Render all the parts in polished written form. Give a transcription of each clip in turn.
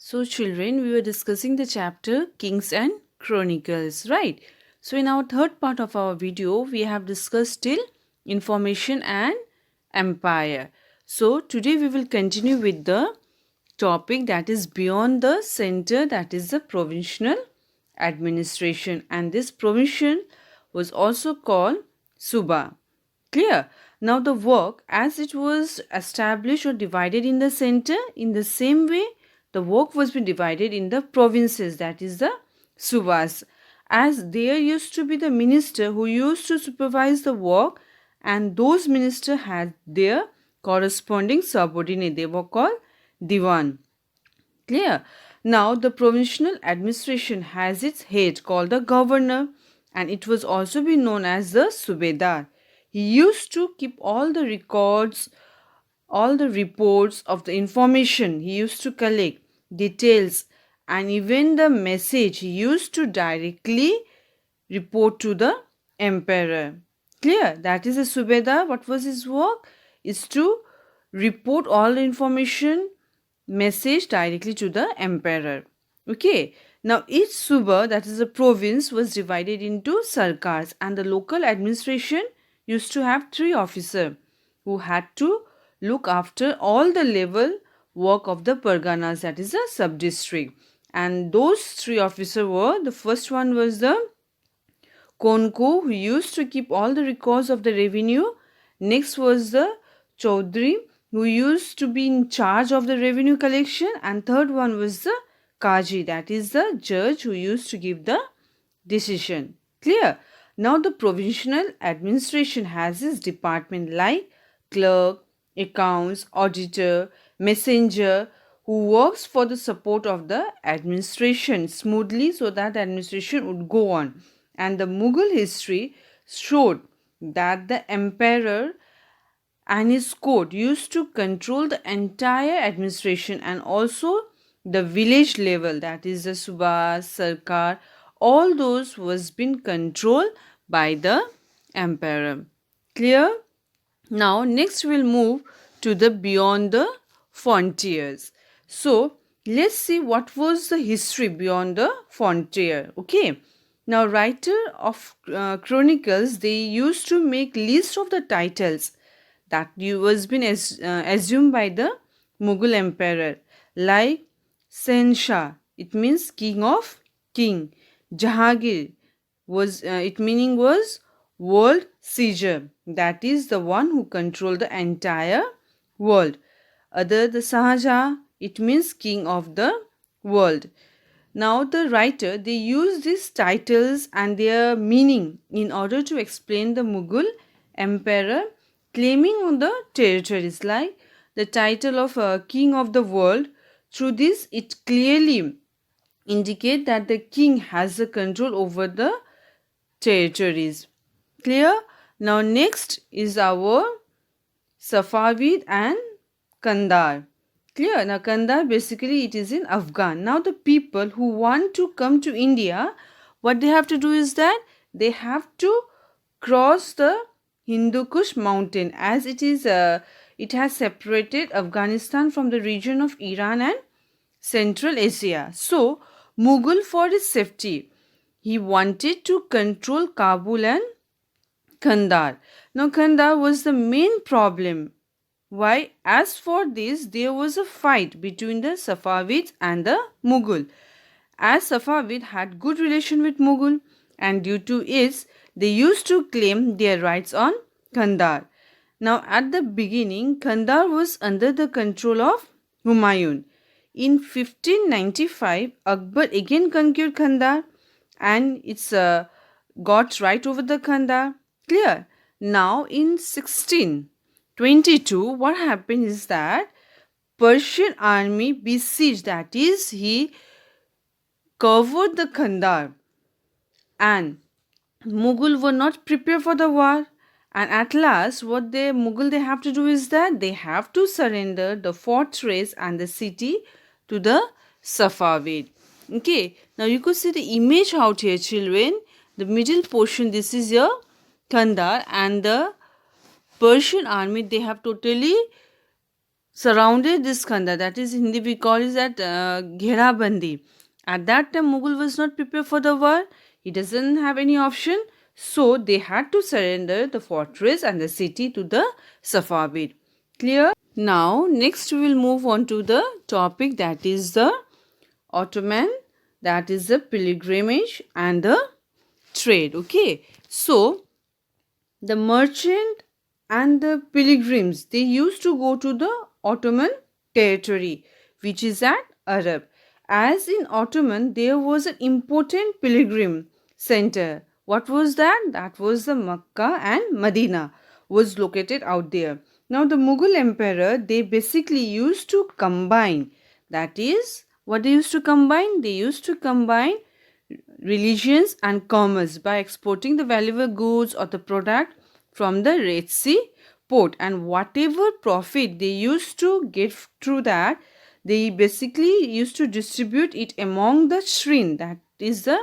So, children, we were discussing the chapter Kings and Chronicles, right? So, in our third part of our video, we have discussed till information and empire. So, today we will continue with the topic that is beyond the center, that is the provincial administration, and this provincial was also called Suba. Clear? Now, the work as it was established or divided in the center, in the same way, the work was been divided in the provinces, that is the Subas. As there used to be the minister who used to supervise the work, and those minister had their corresponding subordinate. They were called Diwan. Clear? Now, the provincial administration has its head called the governor, and it was also be known as the Subedar. He used to keep all the records, all the reports of the information he used to collect, details, and even the message he used to directly report to the emperor. Clear? That is a Subedar. What was his work? Is to report all the information, message directly to the emperor. Okay. Now each Suba, that is a province, was divided into sarkars, and the local administration used to have 3 officers who had to look after all the level work of the parganas, that is a sub-district. And those 3 officers were, the first one was the Konko, who used to keep all the records of the revenue. Next was the Chaudhry, who used to be in charge of the revenue collection. And third one was the Kaji, that is the judge who used to give the decision. Clear? Now the provincial administration has its department like clerk, accounts, auditor, messenger, who works for the support of the administration smoothly so that the administration would go on. And the Mughal history showed that the emperor and his court used to control the entire administration and also the village level, that is the Subas, Sarkar, all those was been controlled by the emperor. Clear? Now next we'll move to the beyond the frontiers. So let's see what was the history beyond the frontier. Okay. Now writer of Chronicles, they used to make list of the titles that was been assumed by the Mughal emperor, like Senshah, it means king of king. Jahangir was it meaning was world seizure, that is the one who controlled the entire world. Other the Sahaja, it means king of the world. Now the writer, they use these titles and their meaning in order to explain the Mughal emperor claiming on the territories, like the title of king of the world. Through this it clearly indicate that the king has the control over the territories. Clear? Now next is our Safavid and Kandar. Clear? Now Kandar, basically it is in Afghan. Now the people who want to come to India, what they have to do is that they have to cross the Hindu Kush mountain, as it is it has separated Afghanistan from the region of Iran and Central Asia. So Mughal, for his safety, he wanted to control Kabul and Kandar. Now Kandar was the main problem. Why? As for this, there was a fight between the Safavids and the Mughal. As Safavid had good relation with Mughal, and due to it, they used to claim their rights on Kandar. Now at the beginning, Kandar was under the control of Humayun. In 1595, Akbar again conquered Kandar, and it's got right over the Kandar. Clear? Now in 1622, what happened is that Persian army besieged, that is, he covered the Kandar, and Mughal were not prepared for the war. And at last, what the Mughal they have to do is that they have to surrender the fortress and the city to the Safavid. Okay, now you could see the image out here, children. The middle portion, this is your Kandar, and the Persian army, they have totally surrounded this khanda, that is in Hindi we call it that gherabandi. At that time, Mughal was not prepared for the war. He doesn't have any option. So they had to surrender the fortress and the city to the Safavid. Clear? Now, next we will move on to the topic, that is the Ottoman, that is the pilgrimage and the trade. Okay. So, the merchant and the pilgrims, they used to go to the Ottoman territory, which is at Arab. As in Ottoman, there was an important pilgrim center. What was that? That was the Makkah and Medina was located out there. Now the Mughal emperor, they basically used to combine, that is what they used to combine? They used to combine religions and commerce by exporting the valuable goods or the product from the Red Sea port, and whatever profit they used to get through that, they basically used to distribute it among the Shrin, that is the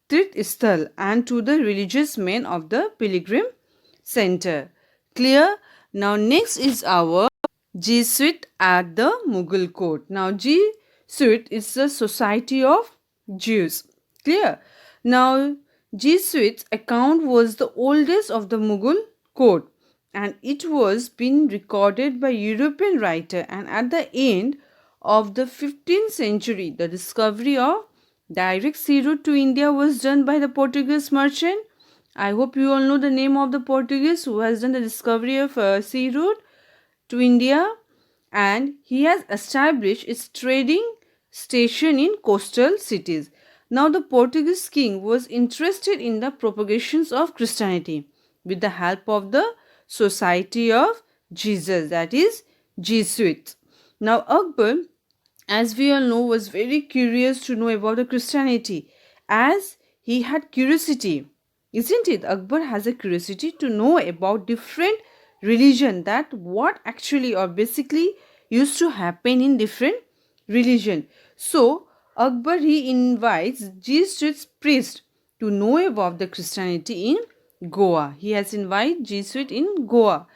Tirth and to the religious men of the pilgrim center. Clear? Now next is our Jesuit at the Mughal court. Now Jesuit is the society of Jews. Clear? Now Jesuit's account was the oldest of the Mughal court, and it was been recorded by European writer, and at the end of the 15th century the discovery of direct sea route to India was done by the Portuguese merchant. I hope you all know the name of the Portuguese who has done the discovery of sea route to India, and he has established its trading station in coastal cities. Now the Portuguese king was interested in the propagations of Christianity with the help of the Society of Jesus, that is Jesuits. Now Akbar, as we all know, was very curious to know about the Christianity, as he had curiosity, isn't it? Akbar has a curiosity to know about different religion, that what actually or basically used to happen in different religion. So Akbar, he invites Jesuit priests to know about the Christianity in Goa. He has invited Jesuit in Goa.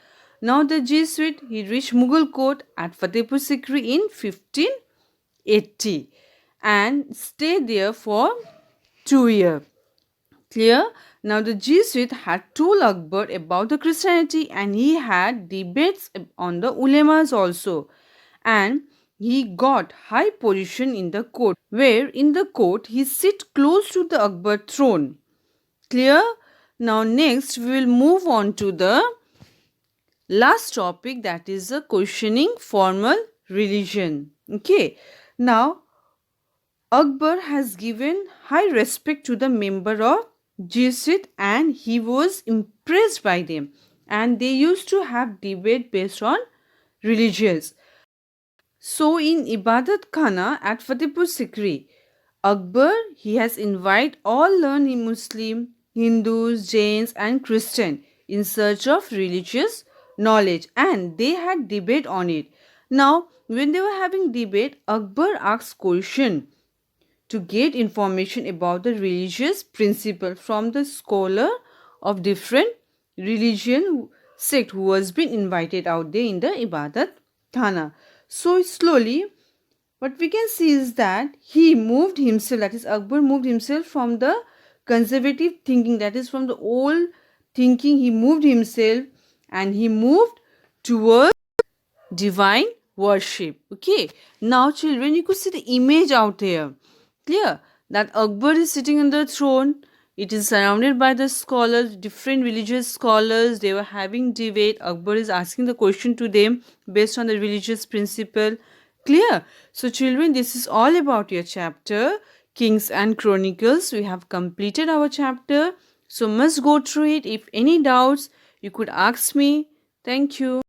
Now the Jesuit, he reached Mughal court at Fatehpur Sikri in 1580 and stayed there for 2 years. Clear? Now the Jesuit had told Akbar about the Christianity, and he had debates on the ulemas also, and he got high position in the court, where in the court he sit close to the Akbar throne. Clear? Now next we will move on to the last topic, that is the questioning formal religion. Okay. Now Akbar has given high respect to the member of Jesuit, and he was impressed by them, and they used to have debate based on religions. So in Ibadat Khana at Fatehpur Sikri, Akbar, he has invited all learned Muslim, Hindus, Jains and Christian in search of religious knowledge, and they had debate on it. Now when they were having debate, Akbar asked question to get information about the religious principle from the scholar of different religion sect who has been invited out there in the Ibadat Khana. So slowly what we can see is that he moved himself, that is Akbar moved himself from the conservative thinking, that is from the old thinking, he moved himself and he moved towards divine worship. Okay, now children, you could see the image out here. Clear? That Akbar is sitting on the throne. It is surrounded by the scholars, different religious scholars. They were having debate. Akbar is asking the question to them based on the religious principle. Clear? So children, this is all about your chapter, Kings and Chronicles. We have completed our chapter. So must go through it. If any doubts, you could ask me. Thank you.